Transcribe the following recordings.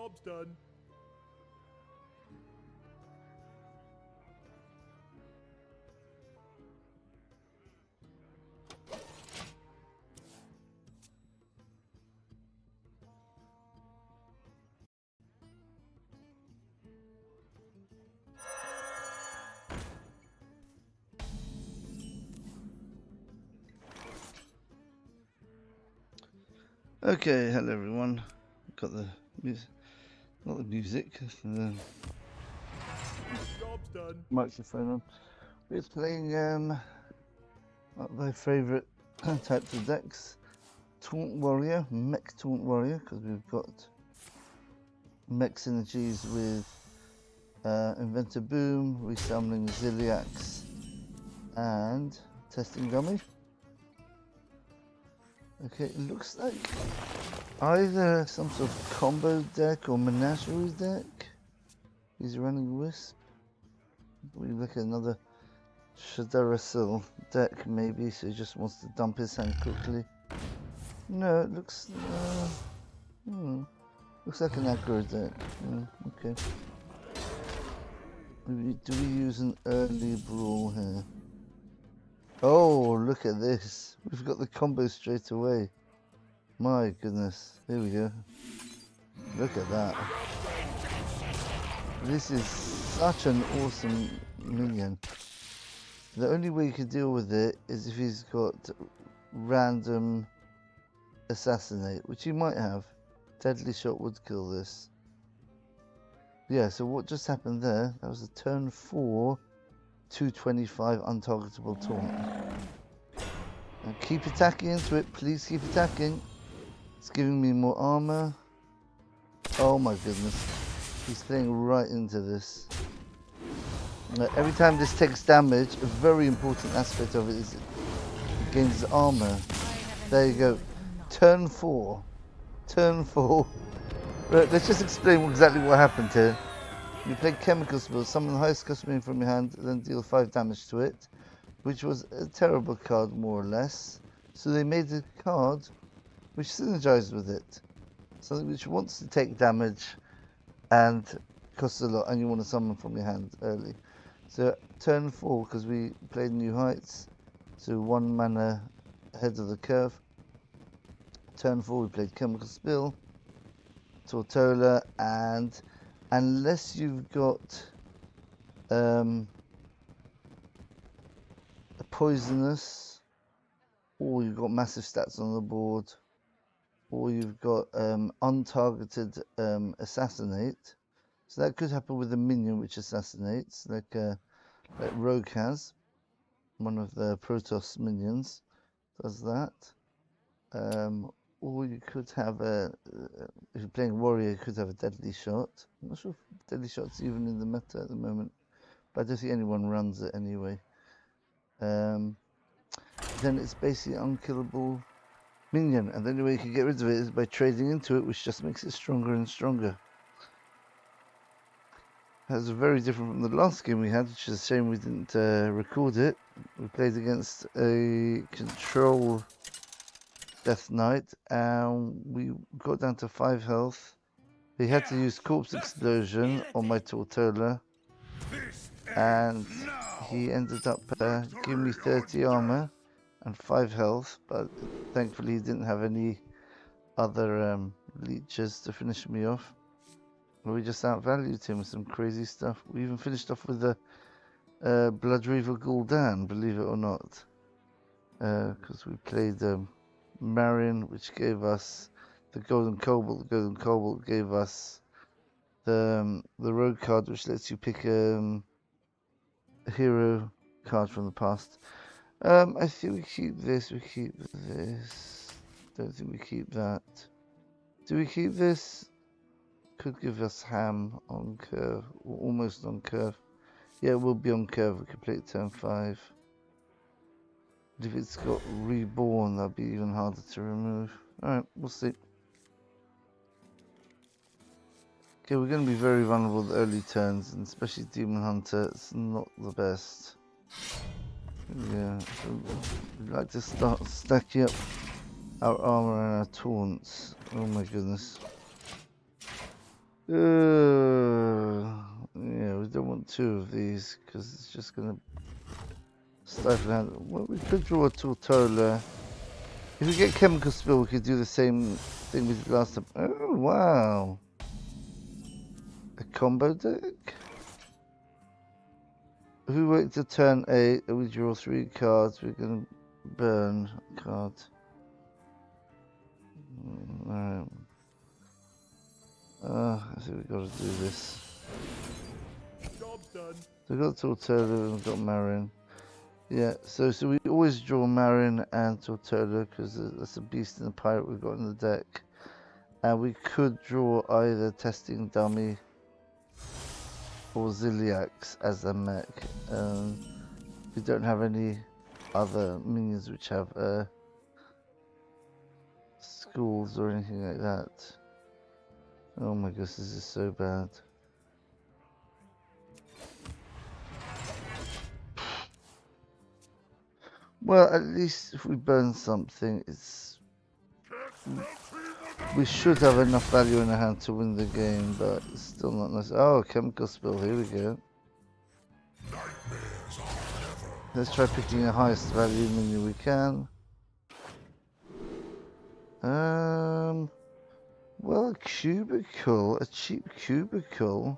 Job's done. Okay, hello everyone. Got the music, not the music, the Job's done. microphone on. We're playing one of my favourite types of decks, Taunt Warrior, Mech Taunt Warrior, because we've got mech synergies with Inventor Boom, Resummoning Ziliax, and Testing Dummy. Okay, it looks like either some sort of combo deck or menagerie deck. He's running Wisp. We look at another Shaladrassil deck maybe, so he just wants to dump his hand quickly. No, it looks looks like an aggro deck. Okay. Do we use an early brawl here? Oh, look at this. We've got the combo straight away. My goodness. Here we go. Look at that. This is such an awesome minion. The only way you can deal with it is if he's got random assassinate, which he might have. Deadly shot would kill this. Yeah, so what just happened there, that was a turn 4, 225 untargetable taunt. Now keep attacking into it, please keep attacking. It's giving me more armor. Oh my goodness. He's playing right into this. Every time this takes damage, a very important aspect of it is it gains armor. There you go. Turn 4. Turn 4. Right, let's just explain exactly what happened here. You played Chemical Spill, summon the highest cost minion from your hand, then deal 5 damage to it, which was a terrible card, more or less. So they made a card which synergized with it. Something which wants to take damage and costs a lot, and you want to summon from your hand early. So turn 4, because we played New Heights, so 1 mana ahead of the curve. Turn 4 we played Chemical Spill, Tortolla, and unless you've got a poisonous, or you've got massive stats on the board, or you've got untargeted assassinate. So that could happen with a minion which assassinates, like Rogue has. One of the Protoss minions does that. Or you could have if you're playing Warrior, you could have a Deadly Shot. I'm not sure if Deadly Shot's even in the meta at the moment, but I don't think anyone runs it anyway. Then it's basically unkillable minion, and the only way you can get rid of it is by trading into it, which just makes it stronger and stronger. That's very different from the last game we had, which is a shame we didn't record it. We played against a control Death Knight, and we got down to 5 health. He had to use Corpse Explosion on my Tortolla, and he ended up giving me 30 armor and 5 health, but thankfully he didn't have any other leeches to finish me off. We just outvalued him with some crazy stuff. We even finished off with the Blood Reaver Gul'dan, believe it or not, because we played Marion, which gave us the Golden Cobalt. The Golden Cobalt gave us the Rogue card, which lets you pick a hero card from the past. I think we keep this. We keep this. Don't think we keep that. Do we keep this? Could give us ham on curve, or almost on curve. Yeah, we'll be on curve. We could play it turn 5. But if it's got reborn, that'll be even harder to remove. Alright, we'll see. Okay, we're going to be very vulnerable the early turns, and especially Demon Hunter, it's not the best. Yeah, so we'd like to start stacking up our armor and our taunts. Oh my goodness. Yeah, we don't want two of these because it's just gonna stifle out. Well, we could draw a Tortolla. If we get chemical spill, we could do the same thing we did last time. Oh wow, a combo deck. If we wait to turn 8 and we draw 3 cards, we're gonna burn a card. Alright. I think we've got to do this. Job's done. So we've got Tortolla and we've got Marin. Yeah, so we always draw Marin and Tortolla because that's a beast and a pirate we've got in the deck. And we could draw either Testing Dummy or Ziliax as a mech. We don't have any other minions which have schools or anything like that. Oh my gosh, this is so bad. Well, at least if we burn something, we should have enough value in our hand to win the game, but it's still not nice. Oh, chemical spill, here we go. Let's try picking the highest value minion we can. Well, a cubicle, a cheap cubicle.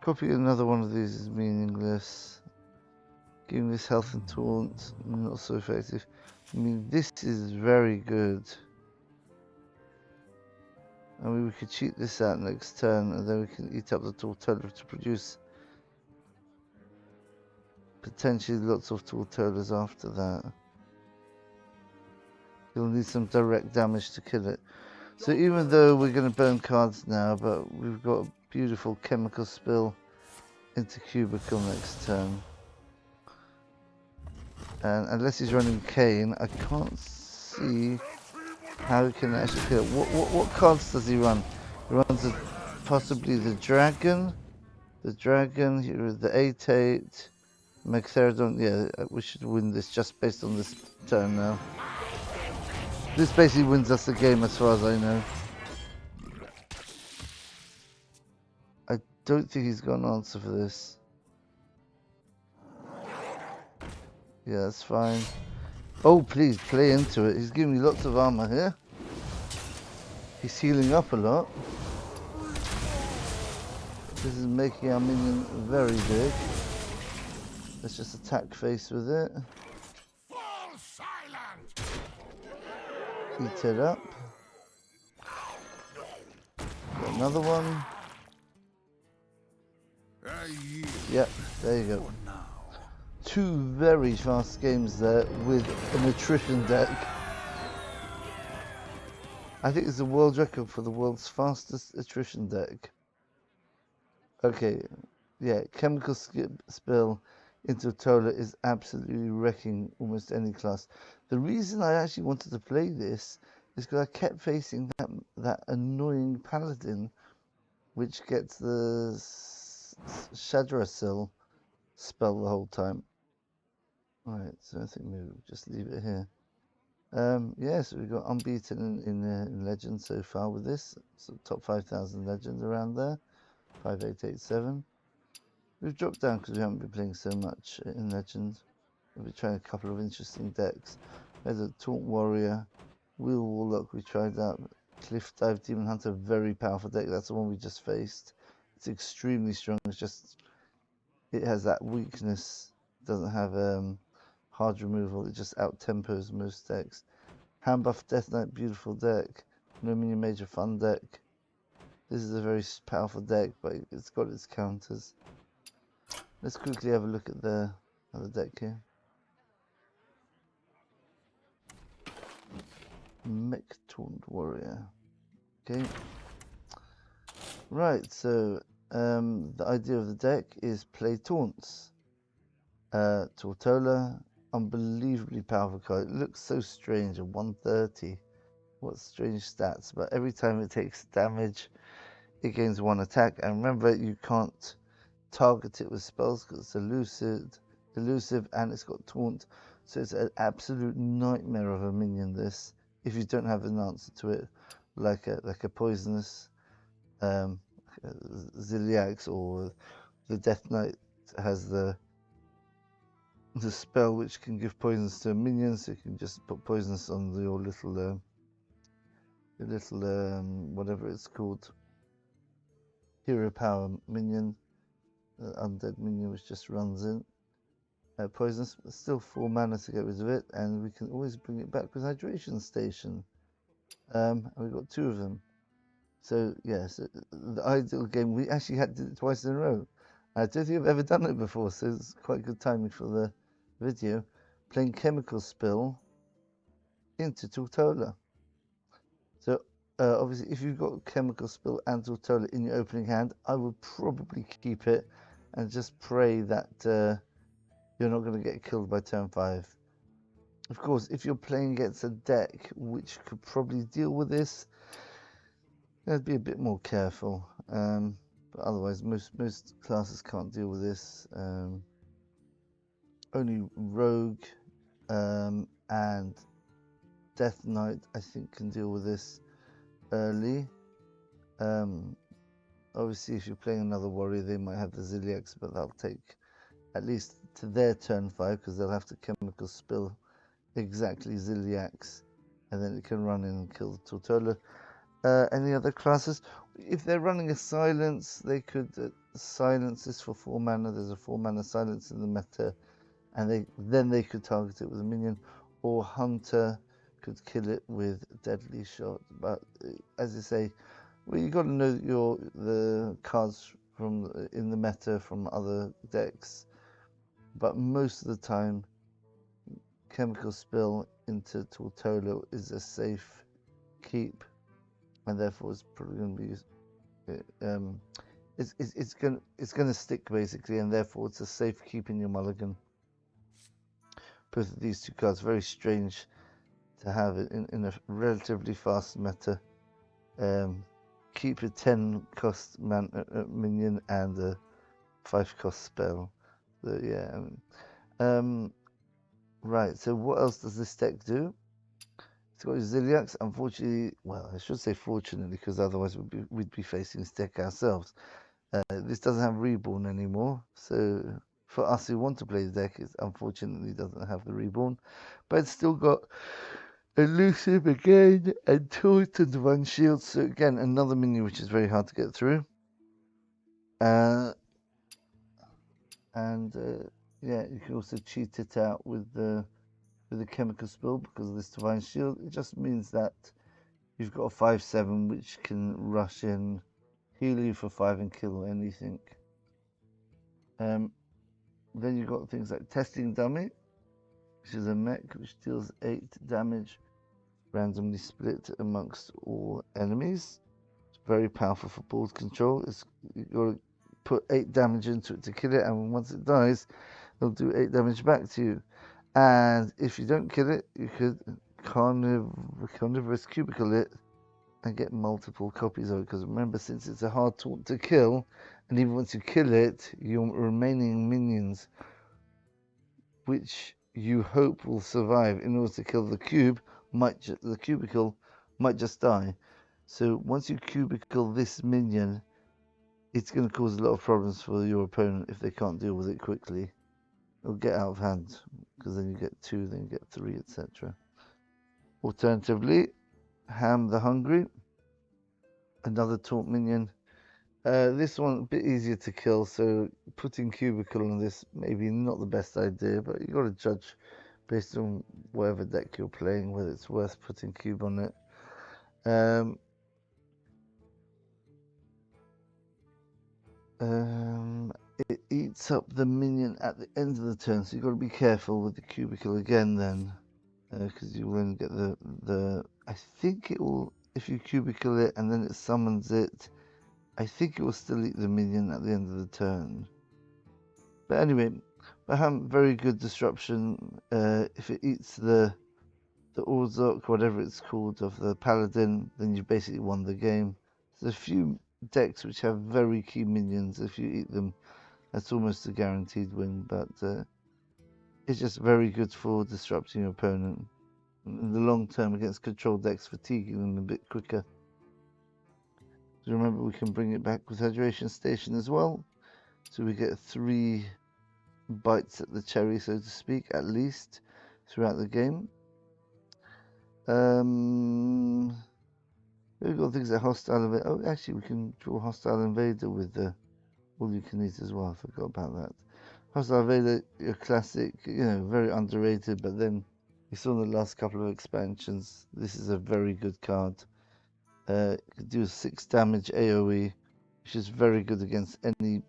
Copying another one of these is meaningless. Giving this health and taunt, not so effective. I mean, this is very good. I mean, we could cheat this out next turn, and then we can eat up the Tortolla to produce potentially lots of Tortollas after that. You'll need some direct damage to kill it. So even though we're going to burn cards now, but we've got a beautiful chemical spill into cubicle next turn. And unless he's running Kane, I can't see how he can actually kill it. What cards does he run? He runs possibly the dragon, the 8/8, Mech Taunt. Yeah, we should win this just based on this turn now. This basically wins us the game as far as I know. I don't think he's got an answer for this. Yeah, that's fine. Oh, please, play into it. He's giving me lots of armor here. He's healing up a lot. This is making our minion very big. Let's just attack face with it. Eat it up. Got another one. Yep, there you go. 2 very fast games there with an attrition deck. I think it's a world record for the world's fastest attrition deck. Okay, yeah, chemical spill into Tortolla is absolutely wrecking almost any class. The reason I actually wanted to play this is because I kept facing that annoying paladin, which gets the Shaladrassil spell the whole time. Right, so I think maybe we'll just leave it here. Yeah, so we've got unbeaten in Legends so far with this. So top 5,000 Legends around there. 5887. We've dropped down because we haven't been playing so much in Legends. We've been trying a couple of interesting decks. There's a Taunt Warrior, Wheel Warlock we tried out, Cliff Dive Demon Hunter, very powerful deck. That's the one we just faced. It's extremely strong. It's just it has that weakness. It doesn't have hard removal. It just out tempos most decks. Handbuff Death Knight, beautiful deck. No mini major fun deck. This is a very powerful deck, but it's got its counters. Let's quickly have a look at the deck here. Mech Taunt Warrior. Okay. Right, so the idea of the deck is play taunts. Tortolla, unbelievably powerful card. It looks so strange at 130. What strange stats, but every time it takes damage, it gains 1 attack. And remember, you can't target it with spells because it's elusive. elusive, and it's got taunt. So it's an absolute nightmare of a minion, this, if you don't have an answer to it, like a poisonous Ziliax, or the Death Knight has the spell which can give poisons to minions, so you can just put poisons on your little whatever it's called, hero power minion, undead minion, which just runs in. Poisonous, but still 4 mana to get rid of it, and we can always bring it back with Hydration Station. And we've got 2 of them. So yes, the ideal game. We actually had to do it twice in a row. I don't think I've ever done it before, so it's quite good timing for the video. Playing Chemical Spill into Tortolla. So obviously, if you've got Chemical Spill and Tortolla in your opening hand, I would probably keep it and just pray that you're not going to get killed by turn 5. Of course, if you're playing against a deck which could probably deal with this, I'd be a bit more careful. But otherwise, most classes can't deal with this. Only Rogue and Death Knight, I think, can deal with this early. Obviously, if you're playing another warrior, they might have the Ziliax, but that'll take at least to their turn 5, because they'll have to Chemical Spill exactly Ziliax, and then it can run in and kill the Tortolla. Any other classes? If they're running a silence, they could silence this for 4 mana. There's a 4 mana silence in the meta, and then they could target it with a minion, or Hunter could kill it with Deadly Shot. But as I say, well, you got to know the cards from in the meta from other decks. But most of the time, Chemical Spill into Tortolla is a safe keep, and therefore it's probably going to be it's going to stick basically, and therefore it's a safe keep in your mulligan. Both of these 2 cards very strange to have it in a relatively fast meta. Keep a 10 cost minion and a 5 cost spell. So yeah. Right. So what else does this deck do? It's got Ziliax. Unfortunately, well, I should say fortunately, because otherwise we'd be facing this deck ourselves. This doesn't have Reborn anymore, so for us who want to play the deck, it unfortunately doesn't have the Reborn, but it's still got Elusive again, and Taunt and Divine Shield, so again, another minion which is very hard to get through. Yeah, you can also cheat it out with the Chemical Spill because of this Divine Shield. It just means that you've got a 5/7 which can rush in, heal you for 5 and kill anything. Then you've got things like Testing Dummy, which is a mech which deals 8 damage, randomly split amongst all enemies. It's very powerful for board control. You've got to put 8 damage into it to kill it, and once it dies, it'll do 8 damage back to you. And if you don't kill it, you could carnivorous cubicle it and get multiple copies of it. Because remember, since it's a hard taunt to kill, and even once you kill it, your remaining minions, which you hope will survive in order to kill the cube, the cubicle might just die. So once you cubicle this minion, it's going to cause a lot of problems for your opponent if they can't deal with it quickly. It'll get out of hand, because then you get 2, then you get 3, etc. Alternatively, Ham the Hungry, another taunt minion. This one a bit easier to kill, so putting cubicle on this maybe not the best idea, but you got to judge based on whatever deck you're playing whether it's worth putting cube on it. It eats up the minion at the end of the turn, so you've got to be careful with the cubicle again then, because you will only get the I think it will, if you cubicle it and then it summons it, I think it will still eat the minion at the end of the turn. But anyway, Baham, very good disruption. If it eats the Orzhok, whatever it's called, of the Paladin, then you've basically won the game. There's a few decks which have very key minions. If you eat them, that's almost a guaranteed win. But It's just very good for disrupting your opponent. In the long term against control decks, fatiguing them a bit quicker. So remember, we can bring it back with Hydration Station as well. So we get 3 bites at the cherry, so to speak, at least, throughout the game. We've got things like Hostile Invader. Oh, actually, we can draw Hostile Invader with the All You Can Eat as well. I forgot about that. Hostile Invader, your classic, very underrated, but then we saw in the last couple of expansions, this is a very good card. It could do 6 damage AoE, which is very good against any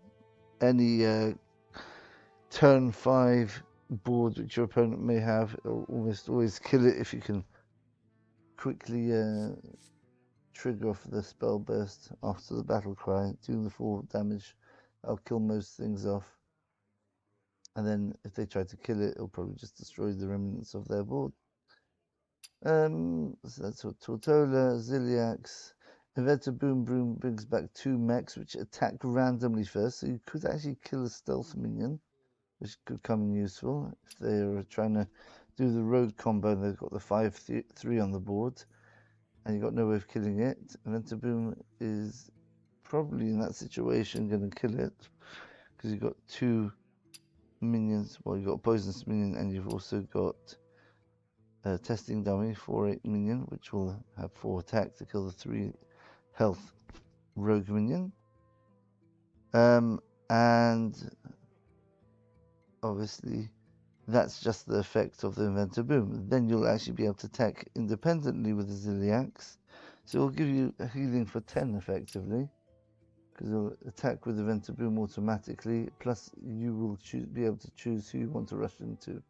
turn 5 board which your opponent may have. It'll almost always kill it if you can quickly trigger off the spell burst after the battle cry, doing the 4 damage. I'll kill most things off. And then if they try to kill it, it'll probably just destroy the remnants of their board. So that's what Tortolla, Ziliax. Inventor Boom Boom brings back 2 mechs which attack randomly first, so you could actually kill a stealth minion, which could come in useful if they're trying to do the road combo and they've got the 5-3 on the board and you've got no way of killing it. Inventor Boom is probably in that situation going to kill it because you've got 2 minions. Well, you've got a poisonous minion and you've also got a testing dummy, 4/8 minion, which will have 4 attack to kill the 3 health rogue minion. And obviously that's just the effect of the Inventor Boom. Then you'll actually be able to attack independently with the Ziliax. So it'll give you a healing for 10 effectively, because it'll attack with the Inventor Boom automatically, plus you will be able to choose who you want to rush into.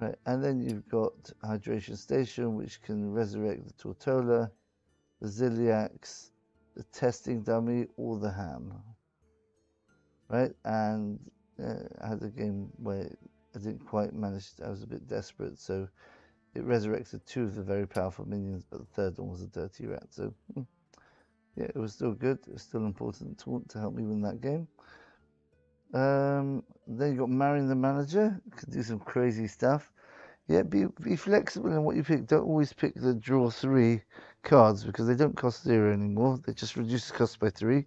Right, and then you've got Hydration Station, which can resurrect the Tortolla, the Ziliax, the testing dummy, or the ham. Right, and I had a game where I didn't quite manage. I was a bit desperate, so it resurrected 2 of the very powerful minions, but the third one was a dirty rat. So yeah, it was still good. It was still an important taunt to help me win that game. Then you got Marrying the Manager. Could do some crazy stuff. Yeah, be flexible in what you pick. Don't always pick the draw 3 cards because they don't cost 0 anymore. They just reduce the cost by 3.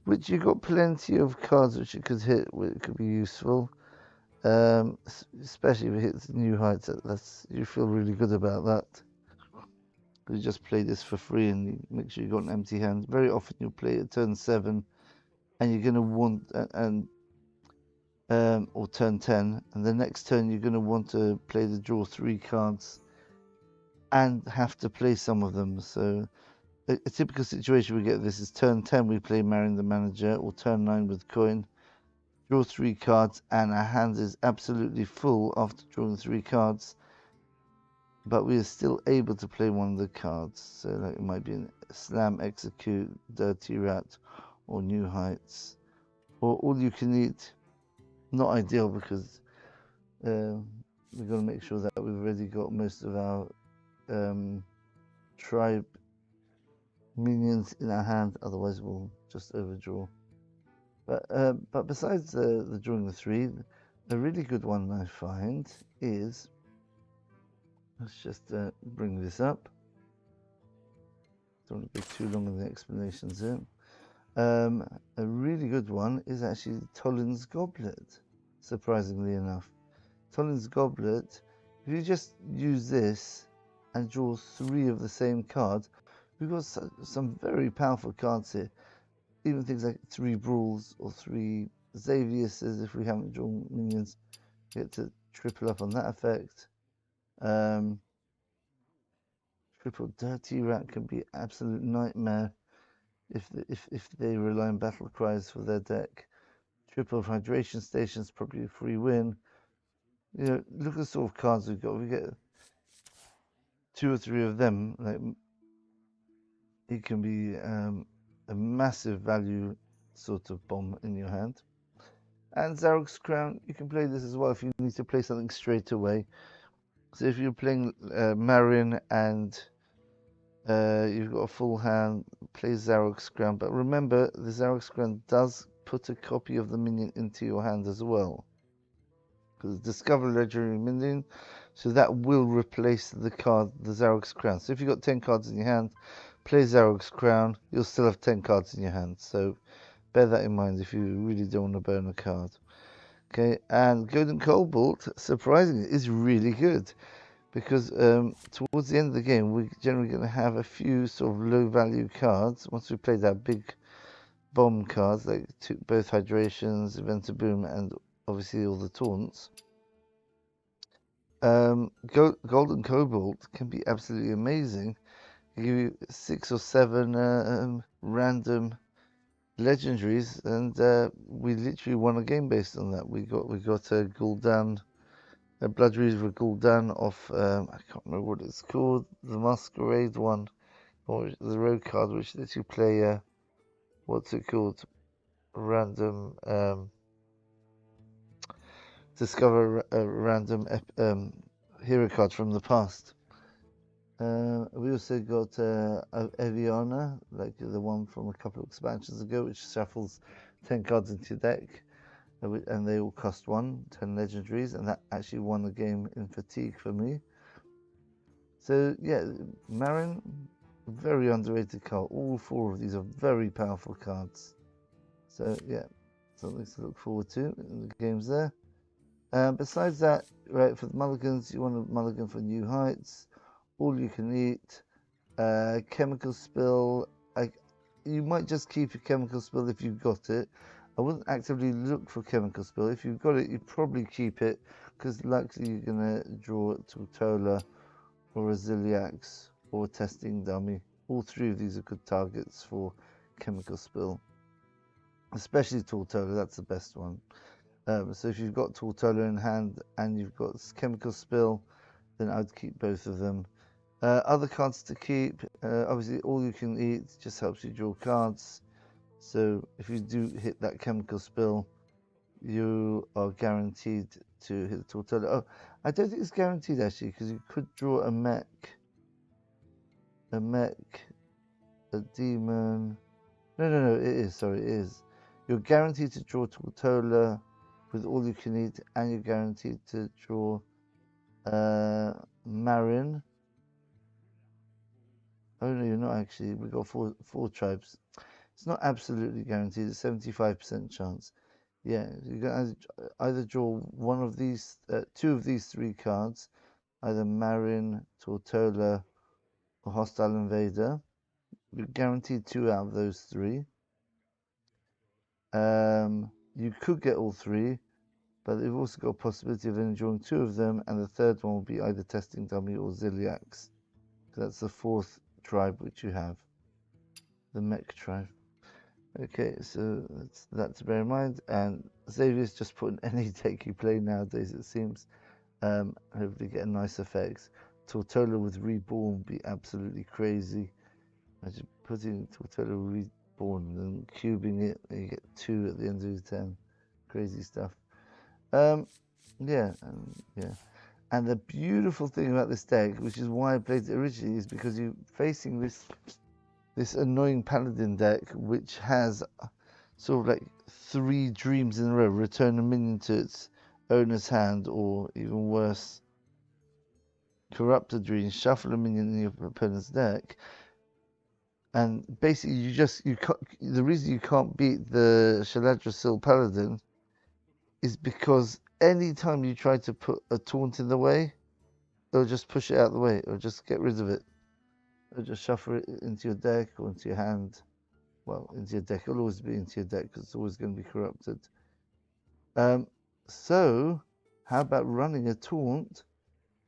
Which you've got plenty of cards which it could hit, which could be useful. Especially if it hits new heights. You feel really good about that. You just play this for free and you make sure you got an empty hand. Very often you'll play at turn 7 and you're going to want or turn 10, and the next turn you're going to want to play the draw 3 cards and have to play some of them. So a typical situation we get this is turn 10 we play Marrying the Manager, or turn 9 with Coin, draw 3 cards, and our hand is absolutely full after drawing 3 cards, but we are still able to play one of the cards. So like it might be a Slam, Execute, Dirty Rat, or New Heights, or All You Can Eat. Not ideal because we've got to make sure that we've already got most of our tribe minions in our hand, otherwise we'll just overdraw. But besides the drawing the 3, a really good one I find is, let's just bring this up. Don't want to be too long in the explanations here. A really good one is actually Tollin's Goblet, surprisingly enough. Tollin's Goblet, if you just use this and draw 3 of the same card, we've got some very powerful cards here. Even things like 3 Brawls or 3 Xaviuses, if we haven't drawn minions, get to triple up on that effect. Triple Dirty Rat can be absolute nightmare if they rely on battle cries for their deck. Triple Hydration Station's probably a free win. Look at the sort of cards we've got. We get 2 or 3 of them. Like, it can be a massive value sort of bomb in your hand. And Zarok's Crown, you can play this as well if you need to play something straight away. So if you're playing Marion and you've got a full hand, play Zarok's Crown. But remember, the Zarok's Crown does put a copy of the minion into your hand as well. because discover legendary minion, so that will replace the card, the Zarog's Crown. So if you've got 10 cards in your hand, play Zarog's Crown, you'll still have 10 cards in your hand. So bear that in mind if you really don't want to burn a card. Okay, and Golden Cobalt, surprisingly, is really good because towards the end of the game, we're generally going to have a few sort of low value cards. Once we play that big bomb cards, like both Hydrations, Event of Boom, and obviously all the taunts. Golden Cobalt can be absolutely amazing. Give you 6 or 7 random legendaries, and we literally won a game based on that. We got a Gul'dan, a Blood Reaver Gul'dan off. I can't remember what it's called, the Masquerade one, or the road card, which lets you play. What's it called? Random. Discover a random hero card from the past. We also got Eviana, like the one from a couple of expansions ago, which shuffles 10 cards into your deck, and they all cost 10 legendaries, and that actually won the game in fatigue for me. So yeah, Marin, very underrated card. All 4 of these are very powerful cards. So yeah, something to look forward to in the games there. Besides that, right, for the Mulligans, you want a Mulligan for New Heights, all you can eat, chemical spill. You might just keep a chemical spill if you've got it. I wouldn't actively look for chemical spill. If you've got it, you'd probably keep it, because likely you're going to draw Tortolla or a Ziliax or a testing dummy. All 3 of these are good targets for chemical spill, especially Tortolla. That's the best one. So if you've got Tortolla in hand and you've got chemical spill, then I'd keep both of them. Other cards to keep, obviously all you can eat just helps you draw cards. So if you do hit that chemical spill, you are guaranteed to hit the Tortolla. Oh, I don't think it's guaranteed actually, because you could draw a mech, a demon. No, it is, sorry, it is. You're guaranteed to draw Tortolla with all you can eat, and you're guaranteed to draw Marin. Oh no, you're not actually. We've got four tribes. It's not absolutely guaranteed. It's 75% chance. Yeah, you can either draw one of these, 2 of these 3 cards, either Marin, Tortolla, or Hostile Invader. You're guaranteed 2 out of those 3. You could get all 3, but you've also got a possibility of only drawing 2 of them, and the third one will be either Testing Dummy or Ziliax. That's the 4th tribe which you have, the Mech tribe. Okay, so that's that to bear in mind. And Xavier's just put in any deck you play nowadays, it seems. Hopefully get a nice effect. Tortolla with Reborn would be absolutely crazy. Imagine putting Tortolla Reborn and cubing it, and you get 2 at the end of your turn. Crazy stuff. Yeah. And the beautiful thing about this deck, which is why I played it originally, is because you're facing this annoying Paladin deck, which has sort of like 3 dreams in a row. Return a minion to its owner's hand, or even worse, corrupt a dream, shuffle a minion in your opponent's deck. And basically, the reason you can't beat the Shaladrassil Paladin is because anytime you try to put a taunt in the way, it'll just push it out of the way, or just get rid of it. It'll just shuffle it into your deck or into your hand. Well, into your deck. It'll always be into your deck because it's always going to be corrupted. So, how about running a taunt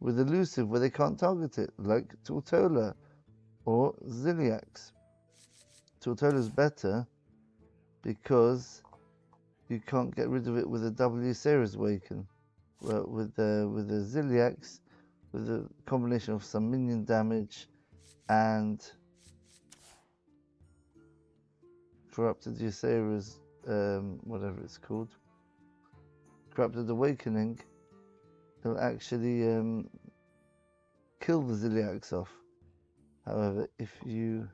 with elusive where they can't target it, like Tortolla or Ziliax? Tortolla's better because you can't get rid of it with a ysrea's awaken. Well, with the Ziliax, with a combination of some minion damage and corrupted ysrea's whatever it's called, corrupted awakening, it'll actually kill the Ziliax off. However, if you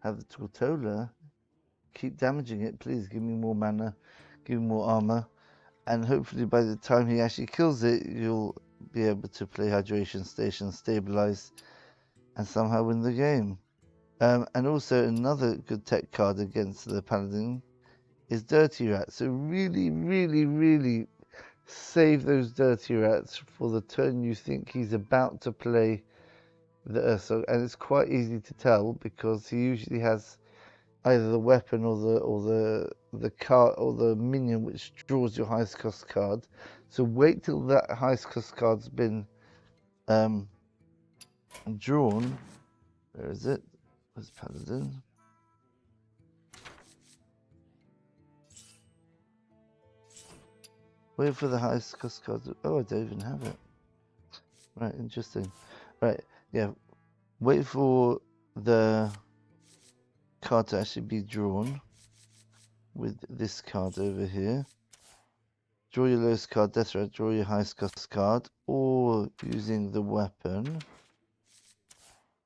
have the Tortolla, keep damaging it, please. Give me more mana, give me more armor, and hopefully by the time he actually kills it, you'll be able to play Hydration Station, stabilize, and somehow win the game. And also another good tech card against the Paladin is Dirty Rat. So really, really, really save those Dirty Rats for the turn you think he's about to play the Ursol, and it's quite easy to tell because he usually has either the weapon or the card or the minion which draws your highest cost card. So wait till that highest cost card's been drawn. Where is it? Where's Paladin? Wait for the highest cost card. Oh, I don't even have it. Right, interesting. Right, yeah. Wait for the card to actually be drawn with this card over here. Draw your lowest card, death threat, draw your highest cost card, or using the weapon.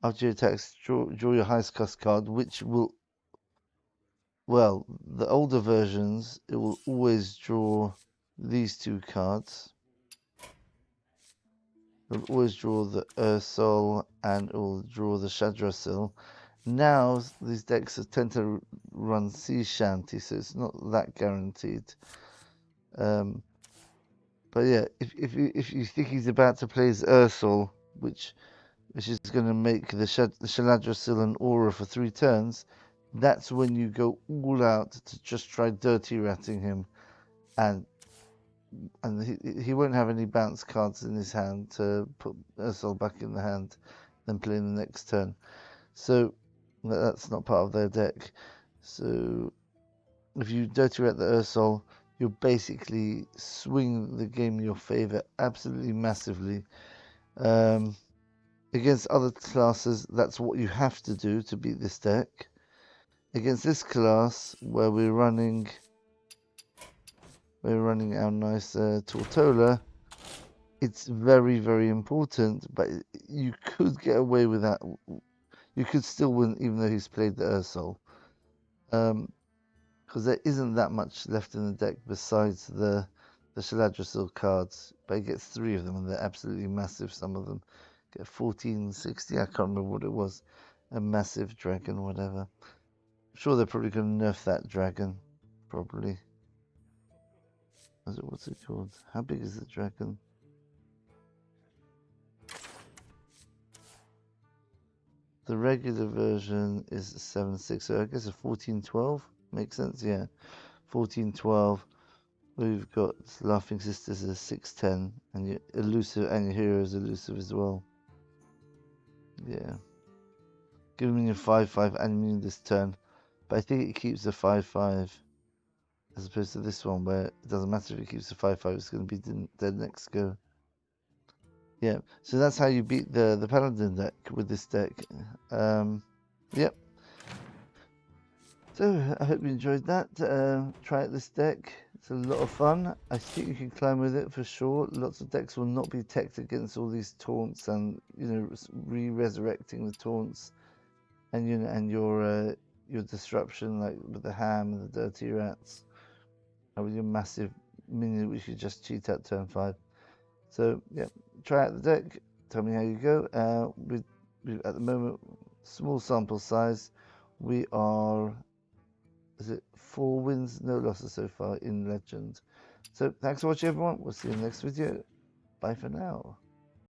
After your attacks, draw your highest cost card, which will, well, the older versions, it will always draw these two cards. It will always draw the Ursol and it will draw the Shaladrassil. Now, these decks tend to run Sea Shanty, so it's not that guaranteed. But yeah, if you think he's about to play his Ursol, which is going to make the Shaladrassil an aura for 3 turns, that's when you go all out to just try dirty ratting him, and he won't have any bounce cards in his hand to put Ursol back in the hand, then play in the next turn. So that's not part of their deck. So if you dirty rat the Ursol, you'll basically swing the game in your favor absolutely massively. Against other classes, that's what you have to do to beat this deck. Against this class, where we're running our nice Tortolla, it's very, very important, but you could get away with that. You could still win even though he's played the Ursol. Because there isn't that much left in the deck besides the Shaladrassil cards, but he gets 3 of them and they're absolutely massive. Some of them get 1460, I can't remember what it was, a massive dragon, whatever. I'm sure they're probably going to nerf that dragon, probably. What's it called? How big is the dragon? The regular version is 7.6, so I guess a 1412 makes sense. Yeah, 1412. We've got Laughing Sisters as 610, and your elusive and your hero is elusive as well. Yeah, give me your 5/5 and this turn, but I think it keeps the 5/5 as opposed to this one where it doesn't matter if it keeps the 5/5; it's going to be dead next go. Yeah, so that's how you beat the Paladin deck with this deck. Yep. So I hope you enjoyed that. Try out this deck. It's a lot of fun. I think you can climb with it for sure. Lots of decks will not be teched against all these taunts and re-resurrecting the taunts, and and your disruption, like with the ham and the dirty rats, and with your massive minion which you just cheat at turn 5. So yeah, try out the deck. Tell me how you go. With at the moment, small sample size. We are, is it 4 wins, no losses so far in Legend. So thanks for watching, everyone. We'll see you in the next video. Bye for now.